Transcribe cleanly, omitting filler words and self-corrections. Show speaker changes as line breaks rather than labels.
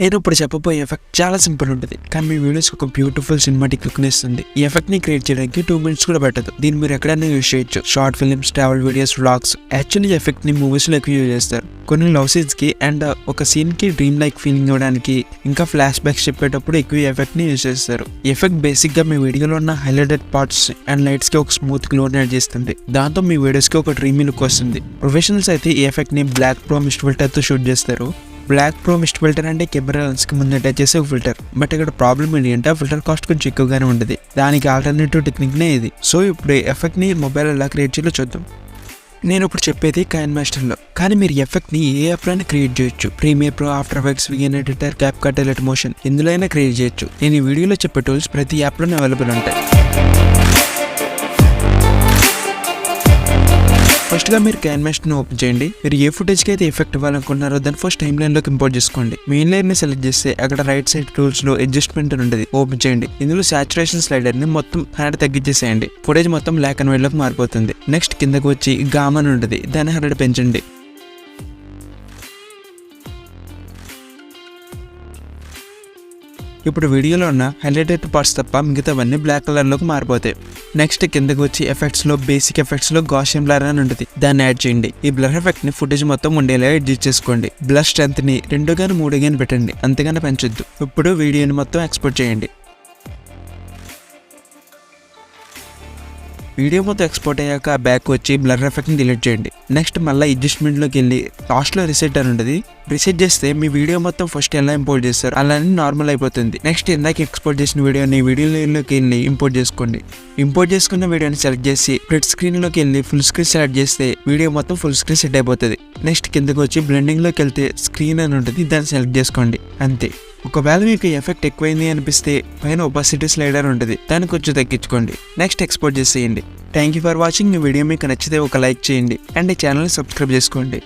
నేను ఇప్పుడు చెప్పబోయే ఎఫెక్ట్ చాలా సింపుల్ ఉంటుంది, కానీ మీ వీడియోస్కి ఒక బ్యూటిఫుల్ సినిమాటిక్ లుక్ ఇస్తుంది. ఈ ఎఫెక్ట్ ని క్రియేట్ చేయడానికి 2 minutes కూడా పట్టదు. దీన్ని మీరు ఎక్కడైనా యూజ్ చేయొచ్చు. Short films, travel videos, vlogs. Actually effect ని మూవీస్ లో ఎక్కువ యూజ్ చేస్తారు. కొన్ని లవ్ సీన్స్ కి అండ్ ఒక సీన్ కి డ్రీమ్ లైక్ ఫీలింగ్ ఇవ్వడానికి, ఇంకా ఫ్లాష్ బ్యాక్స్ చెప్పేటప్పుడు ఎక్కువ ఎఫెక్ట్ ని యూజ్ చేస్తారు. ఈ ఎఫెక్ట్ బేసిక్ గా మీ వీడియోలో ఉన్న హైలైటెడ్ పార్ట్స్ అండ్ లైట్స్ కి ఒక స్మూత్ గ్లో యాడ్ చేస్తుంది. దాంతో మీ వీడియోస్ కి ఒక డ్రీమీ లుక్ వస్తుంది. ప్రొఫెషనల్స్ అయితే ఈ ఎఫెక్ట్ ని బ్లాక్ ప్రో మిస్ట్ ఫిల్టర్ తో షూట్ చేస్తారు. బ్లాక్ ప్రో మిస్ట్ ఫిల్టర్ అంటే కెమెరా లెన్స్ కి ముందు అటాచ్ చేసే ఒక ఫిల్టర్. బట్ ఇక్కడ ప్రాబ్లమ్ ఏంటి అంటే ఆ ఫిల్టర్ కాస్ట్ కొంచెం ఎక్కువగానే ఉంటుంది. దానికి ఆల్టర్నేటివ్ టెక్నిక్ నే ఇది. సో ఇప్పుడు ఎఫెక్ట్ ని మొబైల్ ఎలా క్రియేట్ చేయాలో చూద్దాం. నేను ఇప్పుడు చెప్పేది కైన్మాస్టర్లో, కానీ మీరు ఎఫెక్ట్ ని ఏ యాప్ లోనే క్రియేట్ చేయొచ్చు. Premiere Pro, After Effects, VN editor, CapCut, Alight Motion, ఎందులో అయినా క్రియేట్ చేయొచ్చు. నేను ఈ వీడియోలో చెప్పే టూల్స్ ప్రతి యాప్ లోనే అవైలబుల్ ఉంటాయి. ఫస్ట్ గా మీరు క్యాన్మాస్టర్ ని ఓపెన్ చేయండి. మీరు ఏ ఫుటేజ్ కి అయితే ఎఫెక్ట్ ఇవ్వాలనుకుంటున్నారో దాన్ని ఫస్ట్ టైమ్ లైన్ లోకి ఇంపోర్ట్ చేసుకోండి. మెయిన్ లైన్ ని సెలెక్ట్ చేస్తే అక్కడ రైట్ సైడ్ టూల్స్ లో అడ్జస్ట్మెంట్ అని ఉంటుంది, ఓపెన్ చేయండి. ఇందులో సాచురేషన్ స్లైడర్ ని మొత్తం 100 తగ్గించేసేయండి. ఫుటేజ్ మొత్తం బ్లాక్ అండ్ వైట్ లోకి మారిపోతుంది. నెక్స్ట్ కిందకు వచ్చి గామా అని ఉంటుంది, దాన్ని 100 పెంచండి. ఇప్పుడు వీడియోలో ఉన్న హైలైటెడ్ పార్ట్స్ తప్ప మిగతావన్నీ బ్లాక్ కలర్ లోకి మారిపోతాయి. నెక్స్ట్ కిందకి వచ్చి ఎఫెక్ట్స్ లో బేసిక్ ఎఫెక్ట్స్ లో గాషియన్ బ్లర్ అని ఉంటుంది, దాన్ని యాడ్ చేయండి. ఈ బ్లర్ ఎఫెక్ట్ ని ఫుటేజ్ మొత్తం ఉండేలా అడ్జస్ట్ చేసుకోండి. బ్లర్ స్ట్రెంత్ ని 2 గాని 3 గాని పెట్టండి, అంతగానే పెంచొద్దు. ఇప్పుడు వీడియోని మొత్తం ఎక్స్పోర్ట్ చేయండి. వీడియో మొత్తం ఎక్స్పోర్ట్ అయ్యాక బ్యాక్ వచ్చి బ్లర్ ఎఫెక్ట్ ని డిలీట్ చేయండి. నెక్స్ట్ మళ్ళీ అడ్జస్ట్మెంట్ లోకి వెళ్ళి లాస్ట్ లో రీసెట్ అని ఉంటుంది, రీసెట్ చేస్తే మీ వీడియో మొత్తం ఫస్ట్ ఎలా ఇంపోర్ట్ చేస్తారు అలానే నార్మల్ అయిపోతుంది. నెక్స్ట్ ఇందాక ఎక్స్పోర్ట్ చేసిన వీడియోని వీడియోలోకి వెళ్ళి ఇంపోర్ట్ చేసుకోండి. ఇంపోర్ట్ చేసుకున్న వీడియోని సెలెక్ట్ చేసి స్ప్లిట్ స్క్రీన్ లోకి వెళ్ళి ఫుల్ స్క్రీన్ సెలెక్ట్ చేస్తే వీడియో మొత్తం ఫుల్ స్క్రీన్ సెట్ అయిపోతుంది. నెక్స్ట్ కిందకి వచ్చి బ్లెండింగ్ లోకి వెళ్తే స్క్రీన్ అని ఉంటుంది, దాన్ని సెలెక్ట్ చేసుకోండి. అంతే. ఒకవేళ మీకు ఎఫెక్ట్ ఎక్కువైంది అనిపిస్తే పైన ఒపాసిటీ స్లైడర్ ఉంటుంది, దాన్ని కొంచెం తగ్గించుకోండి. నెక్స్ట్ ఎక్స్పోర్ట్ చేసేయండి. Thank you for watching. ఈ వీడియో మీకు నచ్చితే ఒక లైక్ చేయండి అండ్ ఈ ఛానల్ని సబ్స్క్రైబ్ చేసుకోండి.